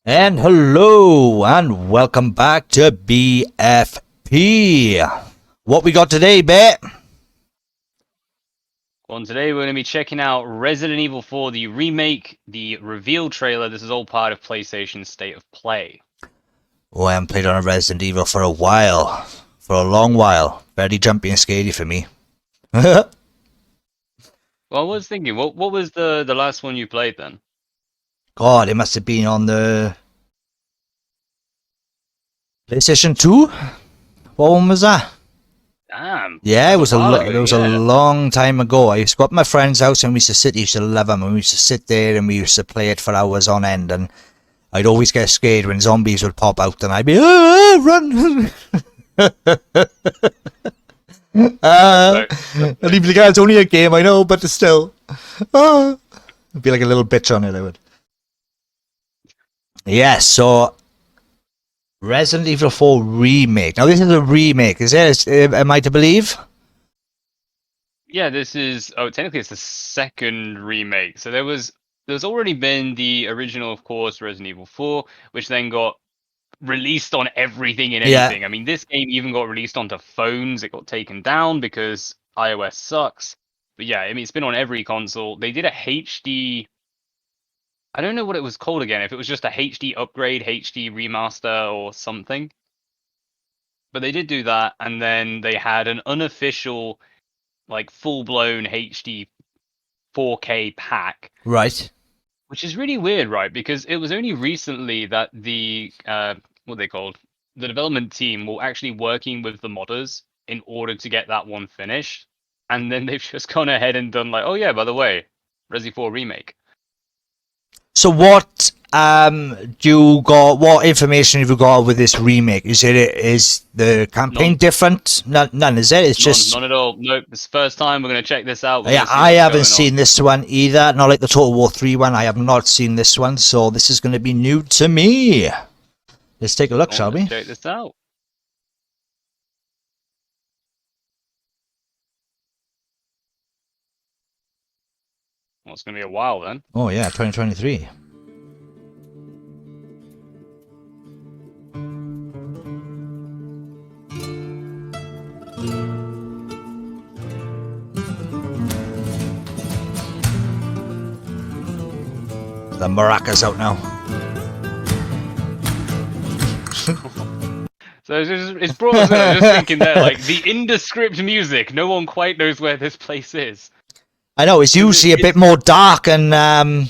And hello, and welcome back to BFP. What we got today, Bet? Well, today we're going to be checking out Resident Evil 4, the remake, the reveal trailer. This is all part of PlayStation's State of Play. Oh, I haven't played on a Resident Evil for a while. For a long while. Very jumpy and scary for me. Well, I was thinking, what was the last one you played then? God, it must have been on the PlayStation 2? What one was that? Damn. Yeah, it was a yeah. long time ago. I used to go up to my friend's house and we used to sit. I used to love them, and we used to sit there and we used to play it for hours on end. And I'd always get scared when zombies would pop out, and I'd be run. And he'd be like, it's only a game, I know, but still. I'd be like a little bitch on it, I would. Yeah, so Resident Evil 4 remake. Now this is a remake, is it? Am I to believe? Yeah, this is technically it's the second remake. So there's already been the original, of course, Resident Evil 4, which then got released on everything and anything. Yeah. I mean, this game even got released onto phones. It got taken down because iOS sucks. But yeah, I mean, it's been on every console. They did a HD. I don't know what it was called again. If it was just a HD upgrade, HD remaster, or something. But they did do that, and then they had an unofficial, like, full-blown HD 4K pack. Right. Which is really weird, right? Because it was only recently that the what they called the development team were actually working with the modders in order to get that one finished, and then they've just gone ahead and done like, oh yeah, by the way, Resi 4 remake. So what what information have you got with this remake? Is the campaign None. different? None, is it? It's just none at all. Nope. It's the first time we're gonna check this out. Yeah, I haven't seen this one either. Not like the Total War 3 one. I have not seen this one, so this is going to be new to me. Let's take a look, shall we? Check this out. Well, it's gonna be a while then. Oh yeah, 2023. The maracas out now. So it's brought us in. I was just thinking there, like the indescript music. No one quite knows where this place is. I know it's usually a bit more dark, and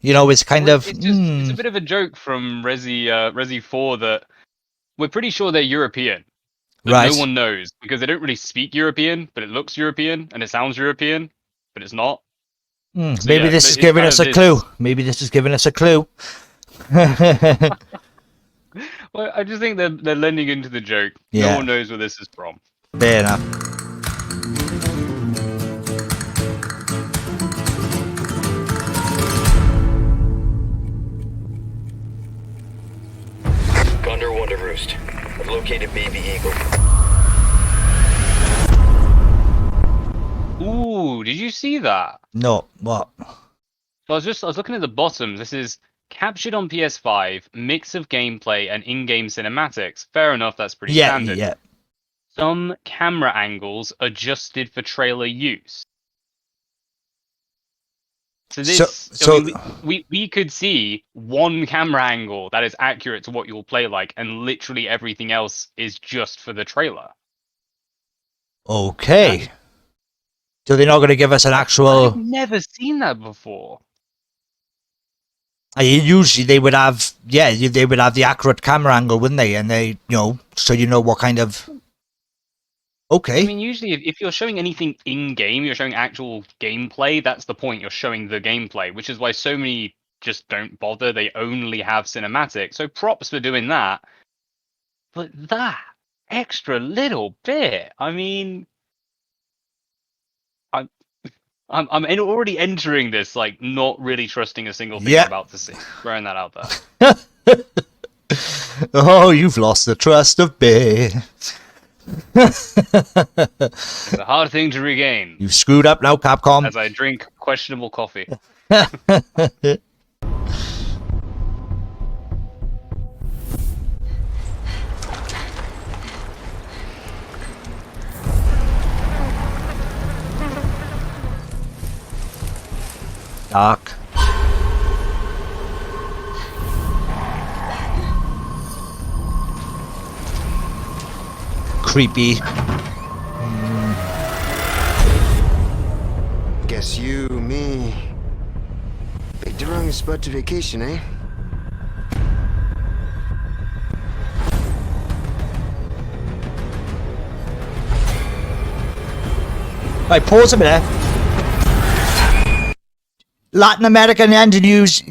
you know, it's kind of. It's a bit of a joke from Resi 4 that we're pretty sure they're European. Right. No one knows because they don't really speak European, but it looks European and it sounds European, but it's not. So maybe this is giving us a clue. Maybe this is giving us a clue. Well, I just think they're lending into the joke. Yeah. No one knows where this is from. Fair enough. Gondor Wonder Roost. I've located Baby Eagle. Ooh, did you see that? No, what? So I was looking at the bottom. This is captured on PS5, mix of gameplay and in-game cinematics. Fair enough, that's pretty standard. Yeah. Some camera angles adjusted for trailer use. So this, I mean, we could see one camera angle that is accurate to what you'll play like, and literally everything else is just for the trailer. Okay. So they're not going to give us an actual. I've never seen that before. Usually they would have, they would have the accurate camera angle, wouldn't they? And they, so you know what kind of. Okay. I mean, usually if you're showing anything in-game, you're showing actual gameplay, that's the point, you're showing the gameplay, which is why so many just don't bother, they only have cinematic. So props for doing that. But that extra little bit, I mean, I'm already entering this, like, not really trusting a single thing I'm about to see. Throwing that out there. Oh, you've lost the trust of Bear. It's a hard thing to regain. You've screwed up now, Capcom. As I drink questionable coffee. Dark. Creepy. Guess you, me. Picked the wrong spot to vacation, eh? Right, pause a minute. Latin American then? Did you use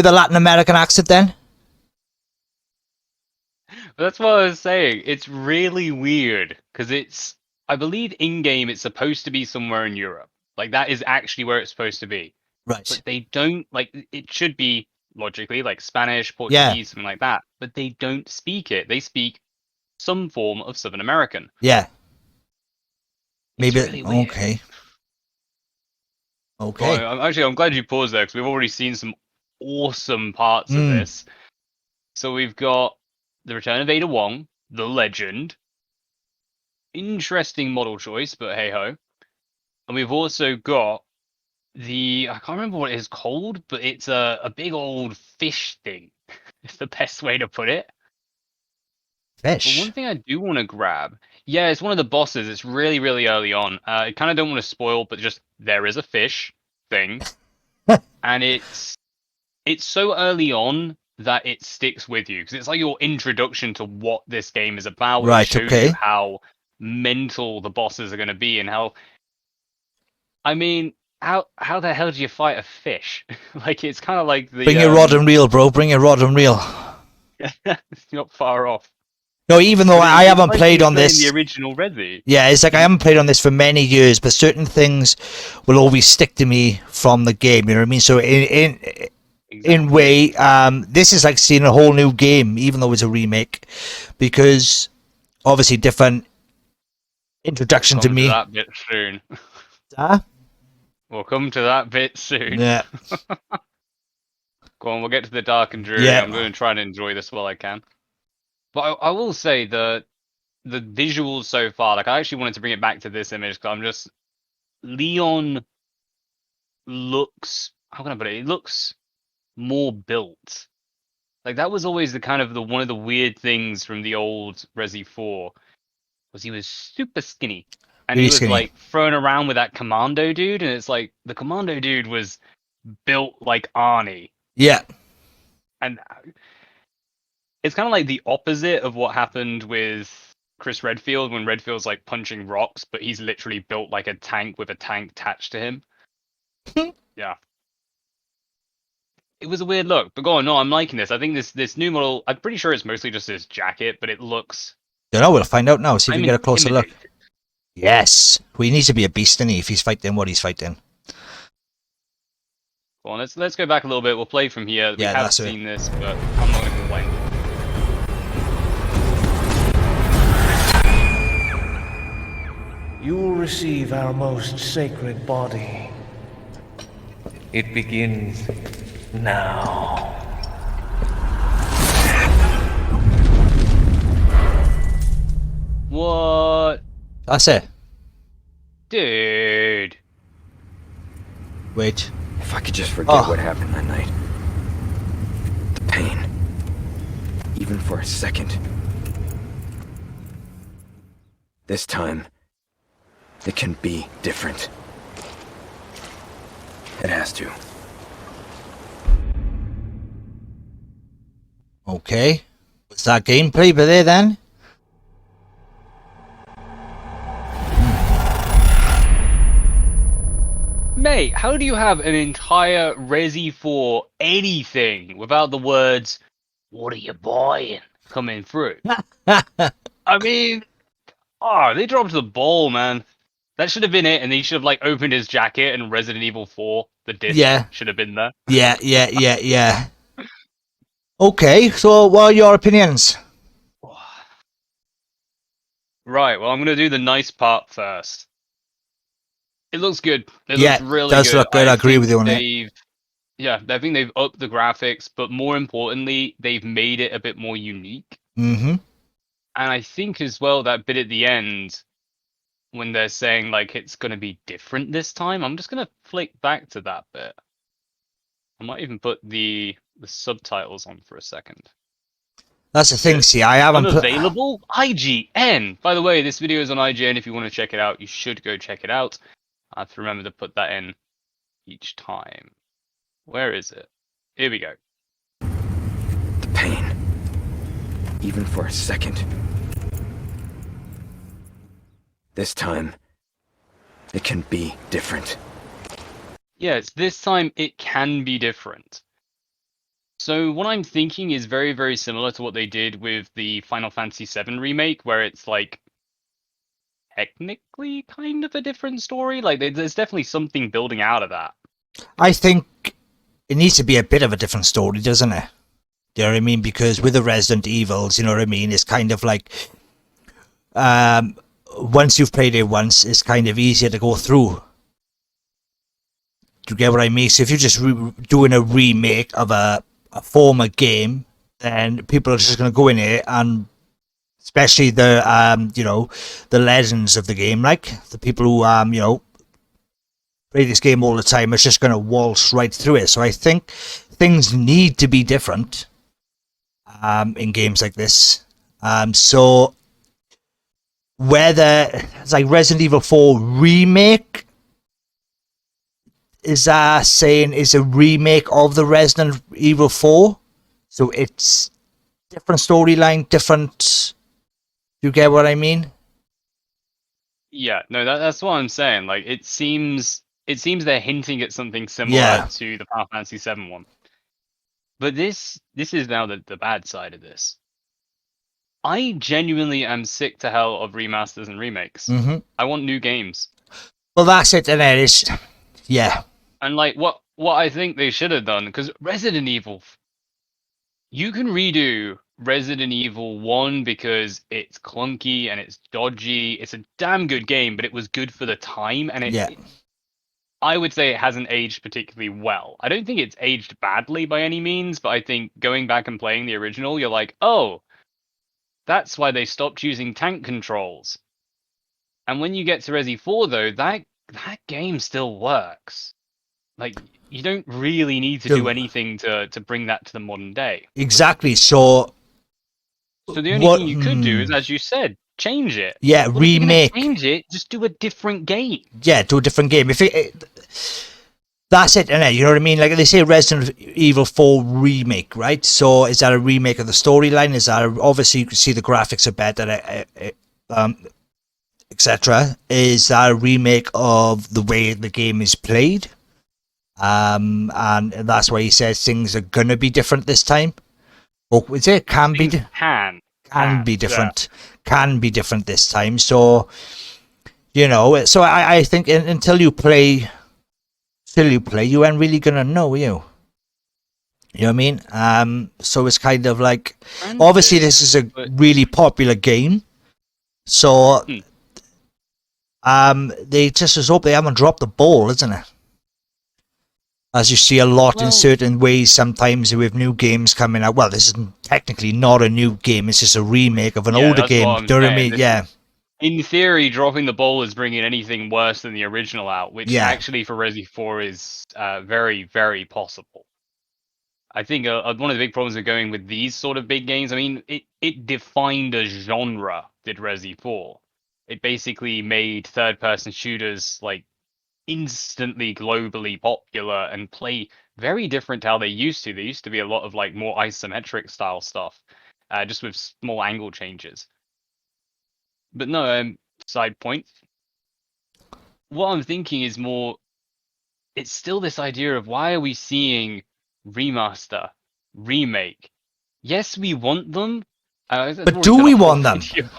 the Latin American accent then? That's what I was saying. It's really weird because I believe in game it's supposed to be somewhere in Europe. Like that is actually where it's supposed to be. Right. But they don't like it should be logically like Spanish, Yeah. Portuguese, something like that. But they don't speak it. They speak some form of Southern American. Yeah. It's Maybe. really weird. Okay. Okay. Well, I'm glad you paused there because we've already seen some awesome parts of this. So we've got the Return of Ada Wong, the Legend. Interesting model choice, but hey ho. And we've also got I can't remember what it is called, but it's a big old fish thing. It's the best way to put it. But Fish. one thing I do want to grab, yeah, it's one of the bosses. It's really, really early on. I kind of don't want to spoil, but just there is a fish thing, and it's so early on that it sticks with you because it's like your introduction to what this game is about. Right, It shows okay. you how mental the bosses are going to be and how. I mean, how the hell do you fight a fish? Like it's kind of like the. Bring your rod and reel, bro. Bring your rod and reel. It's not far off. No, even though I It's haven't like played you're on playing this. the original Resi. Yeah, it's like I haven't played on this for many years, but certain things will always stick to me from the game. You know what I mean? So in way, this is like seeing a whole new game, even though it's a remake, because obviously different introduction We'll to come me. that bit soon. Huh? We'll come to that bit soon. Yeah. Go on, we'll get to the dark and dreary. Yeah. I'm going to try and enjoy this while I can. But I will say the visuals so far, like I actually wanted to bring it back to this image because I'm just Leon looks, how can I put it? It looks more built. Like that was always the kind of the one of the weird things from the old Resi 4 was he was super skinny. And Really he was skinny. like thrown around with that commando dude, and it's like the commando dude was built like Arnie. Yeah. And it's kind of like the opposite of what happened with Chris Redfield when Redfield's like punching rocks, but he's literally built like a tank with a tank attached to him. Yeah. It was a weird look, but go on, no, I'm liking this. I think this new model, I'm pretty sure it's mostly just his jacket, but it looks... Don't know, we'll find out now. See if we I'm can get a closer look. intimidated. Yes. Well, he needs to be a beast, doesn't he, if he's fighting what he's fighting. Go on, let's go back a little bit. We'll play from here. We Yeah, have that's it. seen this, but I'm not going to complain. You will receive our most sacred body. It begins now. What? That's it. Dude. Wait. If I could just forget Oh. what happened that night. The pain. Even for a second. This time, it can be different. It has to. Okay. Was that gameplay by there then? Mate, how do you have an entire Resi 4 anything without the words, what are you buying, coming through? I mean, they dropped the ball, man. That should have been it, and he should have, like, opened his jacket and Resident Evil 4, the disc, Yeah. should have been there. Yeah. Okay, so what are your opinions? Right, well, I'm going to do the nice part first. It looks good. It Yeah, looks really does good. look good. I agree think with you on it. Yeah, I think they've upped the graphics, but more importantly, they've made it a bit more unique. Mm-hmm. And I think as well that bit at the end, when they're saying like it's gonna be different this time. I'm just gonna flick back to that bit. I might even put the subtitles on for a second. That's the thing. See, I haven't put. Unavailable? IGN! By the way, this video is on IGN. If you want to check it out, you should go check it out. I have to remember to put that in each time. Where is it? Here we go. The pain. Even for a second. This time, it can be different. Yes, this time it can be different. So what I'm thinking is very, very similar to what they did with the Final Fantasy VII remake, where it's like technically kind of a different story. Like there's definitely something building out of that. I think it needs to be a bit of a different story, doesn't it? Do you know what I mean? Because with the Resident Evils, you know what I mean? It's kind of like, once you've played it once, it's kind of easier to go through. Do you get what I mean? So if you're just doing a remake of a former game, then people are just going to go in here and, especially the, you know, the legends of the game, like the people who, you know, play this game all the time, is just going to waltz right through it. So I think things need to be different in games like this. So whether it's like Resident Evil 4 remake, is that saying is a remake of the Resident Evil 4? So it's different storyline, different. You get what I mean? Yeah, no, that's what I'm saying. Like it seems they're hinting at something similar to the Final Fantasy VII one. But this is now the bad side of this. I genuinely am sick to hell of remasters and remakes. Mm-hmm. I want new games. Well, that's it, and it is. Yeah. And like what I think they should have done, because Resident Evil, you can redo Resident Evil 1 because it's clunky and it's dodgy. It's a damn good game, but it was good for the time, and I would say it hasn't aged particularly well. I don't think it's aged badly by any means, but I think going back and playing the original, you're like, oh, that's why they stopped using tank controls. And when you get to Resi 4, though, that game still works. Like, you don't really need to do anything to bring that to the modern day. Exactly. So the only thing you could do is, as you said, change it. Yeah, Well, if you're gonna remake. change it, just do a different game. Yeah, do a different game. If that's it, innit? You know what I mean? Like they say, Resident Evil 4 remake, right? So is that a remake of the storyline? Is that obviously you can see the graphics are better, etc. Is that a remake of the way the game is played? And that's why he says things are gonna be different this time. Or is it can be different? Can be different this time. So you know. So I think until you play, you ain't really gonna know, you. You know what I mean? So it's kind of like, obviously this is a really popular game. So they just hope they haven't dropped the ball, isn't it? As you see a lot in certain ways sometimes with new games coming out. Well, this is technically not a new game. It's just a remake of an older game. Do you know what I mean? Yeah. In theory, dropping the ball is bringing anything worse than the original out, which actually for Resi 4 is very, very possible. I think one of the big problems with going with these sort of big games, I mean, it defined a genre, did Resi 4. It basically made third-person shooters, like, instantly globally popular and play very different to how they used to. There used to be a lot of, like, more isometric style stuff, just with small angle changes. But no, side point. What I'm thinking is more, it's still this idea of why are we seeing remaster, remake? Yes, we want them. But do we want them? Do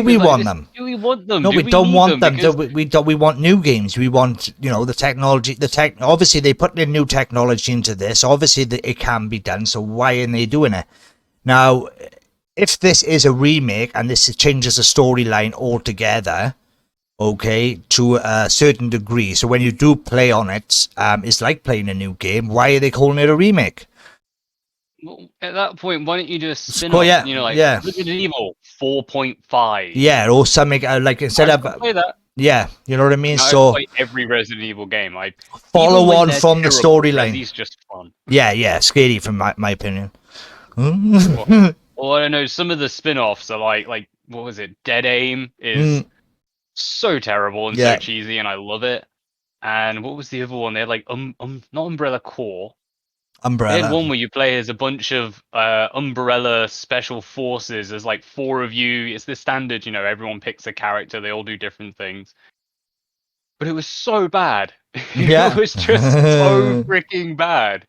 we want them? Do we want them? No, we don't want them. We want new games. We want, you know, the technology. Obviously, they put in new technology into this. Obviously, it can be done. So why aren't they doing it now? If this is a remake and this changes the storyline altogether, okay, to a certain degree. So when you do play on it, it's like playing a new game. Why are they calling it a remake? Well, at that point, why don't you do a spin Cool, off? yeah, You know, like yeah. Resident Evil 4.5. Yeah, or something like instead I'd of still play that. yeah, you know what I mean. I'd So play every Resident Evil game. I follow even when on they're from the terrible, storyline. Resi's just fun. Yeah, scary from my opinion. Well, I don't know. Some of the spin-offs are like what was it? Dead Aim is Mm, so terrible and so yeah, cheesy, and I love it. And what was the other one? They had like not Umbrella Corps. They had Umbrella. one where you play as a bunch of Umbrella Special Forces. There's like 4 of you. It's the standard, you know, everyone picks a character. They all do different things. But it was so bad. It Yeah. was just so freaking bad.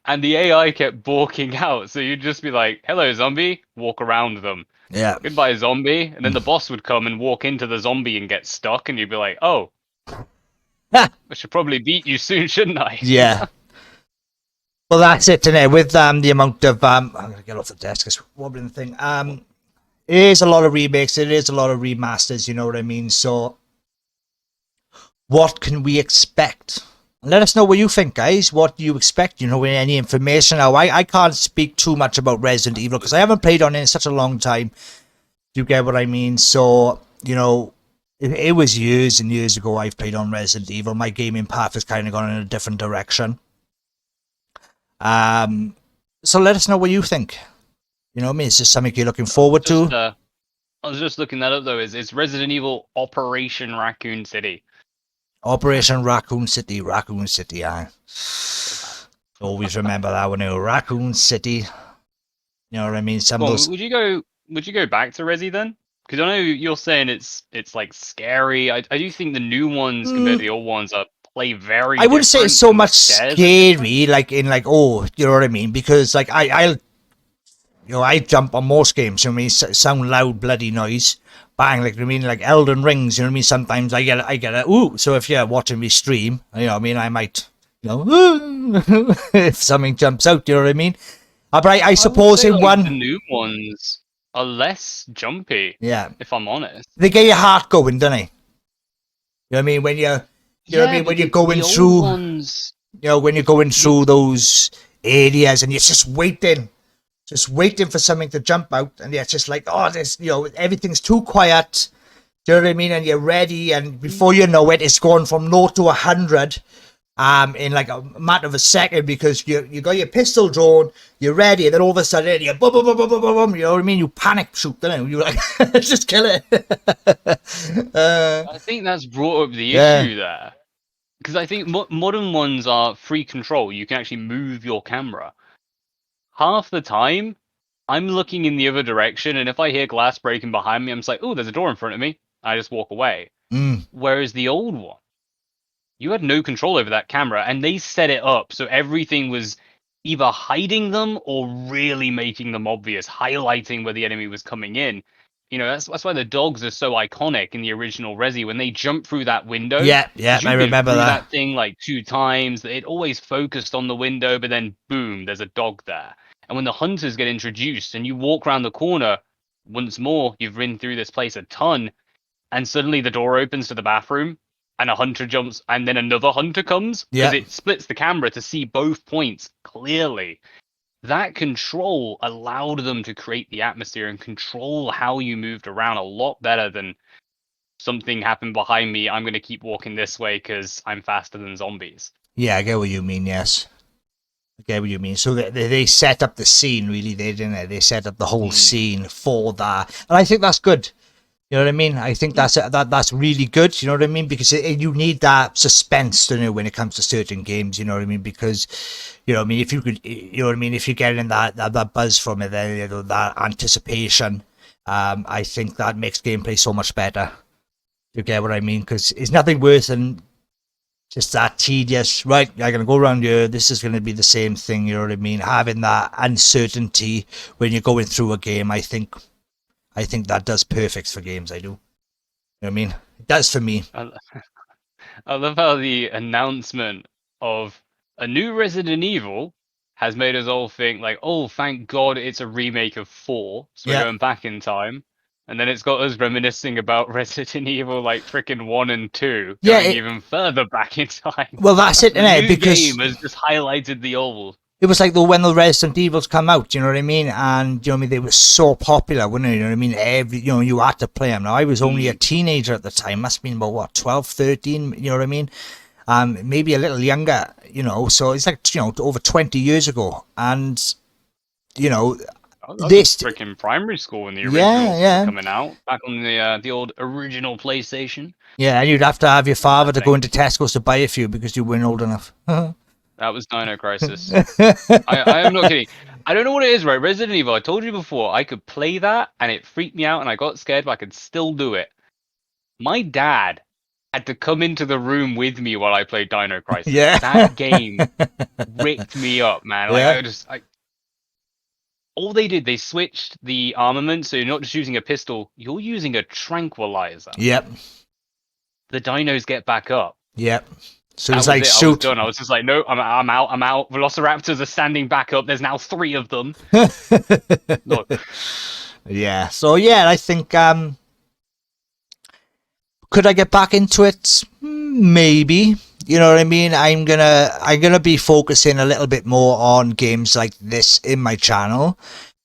And the AI kept balking out. So you'd just be like, hello, zombie. Walk around them. Yeah. Goodbye, zombie. And then the boss would come and walk into the zombie and get stuck. And you'd be like, oh, I should probably beat you soon, shouldn't I? Yeah. Well, that's it today. With the amount of I'm gonna get off the desk. It's wobbling the thing. It is a lot of remakes. It is a lot of remasters. You know what I mean. So, what can we expect? Let us know what you think, guys. What do you expect? You know, any information? Now, I can't speak too much about Resident Evil because I haven't played on it in such a long time. Do you get what I mean? So, you know, it was years and years ago I've played on Resident Evil. My gaming path has kind of gone in a different direction. So let us know what you think. You know what I mean? Is this something you're looking forward to? I was just looking that up though. It's Resident Evil Operation Raccoon City. Operation Raccoon City, aye. Always remember that one, Raccoon City. You know what I mean? Some of those. Would you go back to Resi then? Because I know you're saying it's like scary. I do think the new ones compared to the old ones play very. I wouldn't say it's so different, and the much scares are scary, like in like, oh, you know what I mean? Because like I jump on most games. You know what I mean? Sound loud, bloody noise, bang. Like, you know what I mean, like Elden Rings. You know what I mean? Sometimes I get a ooh. So if you're watching me stream, you know what I mean, I might, you know, if something jumps out. You know what I mean? But I suppose in one, the new ones are less jumpy. yeah, If I'm honest, they get your heart going, don't they? You know what I mean? When you're, you know what I mean, when you're going through, ones... you know, when you're going through those areas and you're just waiting for something to jump out, and it's just like, oh, this, you know, everything's too quiet. Do you know what I mean? And you're ready, and before you know it, it's gone from 0 to 100, in like a matter of a second, because you got your pistol drawn, you're ready, and then all of a sudden you boom, boom, boom, boom, boom, boom, boom, you know what I mean? You panic shoot, don't you? You're like, just kill it. I think that's brought up the issue there, because I think modern ones are free control. You can actually move your camera. Half the time, I'm looking in the other direction, and if I hear glass breaking behind me, I'm just like, oh, there's a door in front of me. I just walk away. Whereas the old one, you had no control over that camera, and they set it up so everything was either hiding them or really making them obvious, highlighting where the enemy was coming in. You know, that's why the dogs are so iconic in the original Resi. When they jump through that window, Yeah, I remember that thing like 2 times. It always focused on the window, but then boom, there's a dog there. And when the hunters get introduced and you walk around the corner, once more, you've been through this place a ton, and suddenly the door opens to the bathroom, and a hunter jumps, and then another hunter comes, because it splits the camera to see both points clearly. That control allowed them to create the atmosphere and control how you moved around a lot better than something happened behind me, I'm going to keep walking this way because I'm faster than zombies. Yeah, I get what you mean, yes. I get what you mean. So they set up the scene, really, didn't they? They set up the whole scene for that. And I think that's good. You know what I mean? I think that's really good. You know what I mean? Because you need that suspense, don't you, when it comes to certain games. You know what I mean? Because, you know what I mean, if you could, you know what I mean, if you're getting that buzz from it, then, you know, that anticipation, I think that makes gameplay so much better. You get what I mean? Because it's nothing worse than just that tedious, right, I'm going to go around here, this is going to be the same thing, you know what I mean? Having that uncertainty when you're going through a game, I think that does perfect for games, I do. You know what I mean? It does for me. I love how the announcement of a new Resident Evil has made us all think like, oh, thank God it's a remake of 4, so we're going back in time. And then it's got us reminiscing about Resident Evil, like freaking 1 and 2, going even further back in time. Well, that's it, the new because game has just highlighted the old. it was like when the Resident Evils come out, you know what I mean? And, you know what I mean, they were so popular, weren't they? You know what I mean? You had to play them. Now, I was only a teenager at the time. Must have been about, what, 12, 13, you know what I mean? Maybe a little younger, you know, so it's like, you know, over 20 years ago. And, you know, I was this... freaking primary school when the original yeah. coming out, back on the old original PlayStation. Yeah, and you'd have to have your father to go into Tesco's to buy a few because you weren't old enough. That was Dino Crisis. I am not kidding. I don't know what it is, right? Resident Evil, I told you before, I could play that and it freaked me out and I got scared, but I could still do it. My dad had to come into the room with me while I played Dino Crisis. Yeah. That game ripped me up, man. Like, Yeah. all they did, they switched the armament, so you're not just using a pistol, you're using a tranquilizer. Yep. The dinos get back up. Yep. So That it's was like it. I was shoot. done. I was just like, no, I'm out. Velociraptors are standing back up. There's now 3 of them. Look. Yeah. So yeah, I think could I get back into it? Maybe. You know what I mean? I'm gonna be focusing a little bit more on games like this in my channel.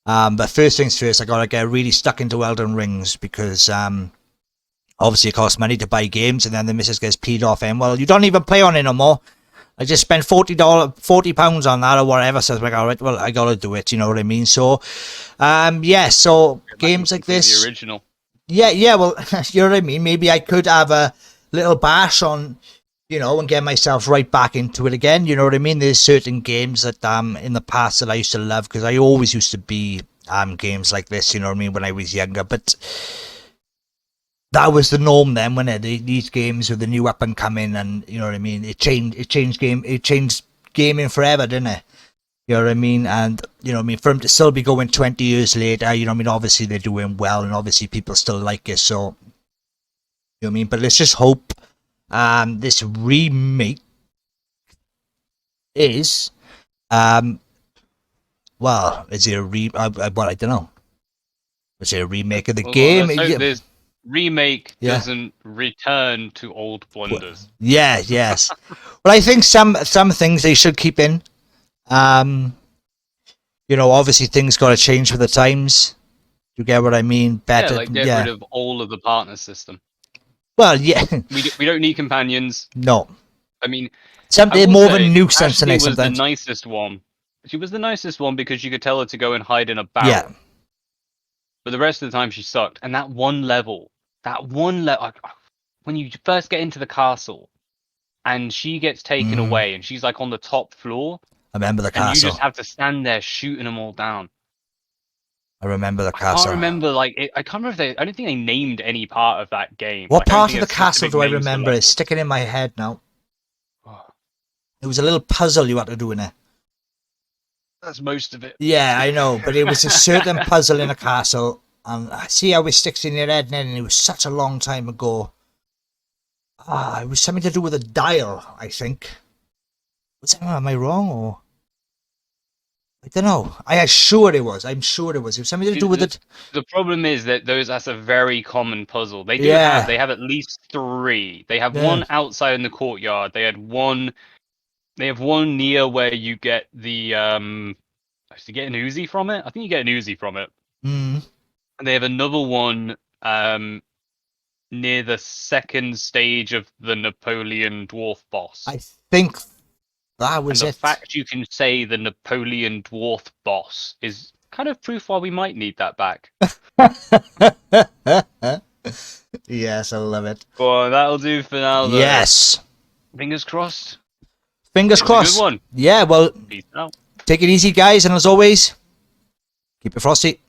But first things first, I gotta get really stuck into Elden Rings because obviously it costs money to buy games, and then the missus gets peed off and, well, you don't even play on it no more. I just spent £40 on that or whatever. So I was like, all right, well, I gotta do it. You know what I mean? So, yeah. So games like this, The original. yeah. Well, you know what I mean. Maybe I could have a little bash on, you know, and get myself right back into it again. You know what I mean? There's certain games that in the past that I used to love because I always used to be games like this. You know what I mean? When I was younger, but that was the norm then, when these games were the new up and coming, and you know what I mean. It changed gaming forever, didn't it? You know what I mean? And you know what I mean, for them to still be going 20 years later, you know what I mean. Obviously they're doing well, and obviously people still like it. So you know what I mean. But let's just hope this remake is well, is it a well, I don't know. Is it a remake of the game? Let's hope Yeah. this remake Yeah. doesn't return to old blunders. Yeah, yes. Well, I think some things they should keep in. You know, obviously things got to change for the times. You get what I mean? Better, Yeah, like get rid of all of the partner system. Well, yeah. We don't need companions. No. I mean, Something I will more of a say, nuisance than Ashley it was the sometimes. nicest one. She was the nicest one because you could tell her to go and hide in a barrel. Yeah. But the rest of the time she sucked. And that one level, when you first get into the castle and she gets taken away and she's like on the top floor, I remember the and you castle. just have to stand there shooting them all down. I remember the I castle. can't remember, I can't remember if I don't think they named any part of that game. What Like, I don't part think of the a castle specific do I names for remember? levels. It's sticking in my head now. Oh, It was a little puzzle you had to do in it. that's most of it. Yeah, I know, but it was a certain puzzle in a castle, and I see how it sticks in your head, and it was such a long time ago. It was something to do with a dial, I think. Am I wrong, or I don't know. I'm sure it was. I'm sure it was. It was something to do with it. The problem is that that's a very common puzzle. They do Yeah. they have at least 3. They have Yeah. one outside in the courtyard. They have one near where you get the you get an Uzi from it. I think you get an Uzi from it. Mm. And they have another one near the second stage of the Napoleon dwarf boss. I think that And was the it. fact you can say the Napoleon dwarf boss is kind of proof why we might need that back. Yes, I love it. Well, that'll do for now. Though. Yes. Fingers crossed. Fingers It's a crossed. good one. Yeah, well, Peace out. take it easy, guys, and as always, keep it frosty.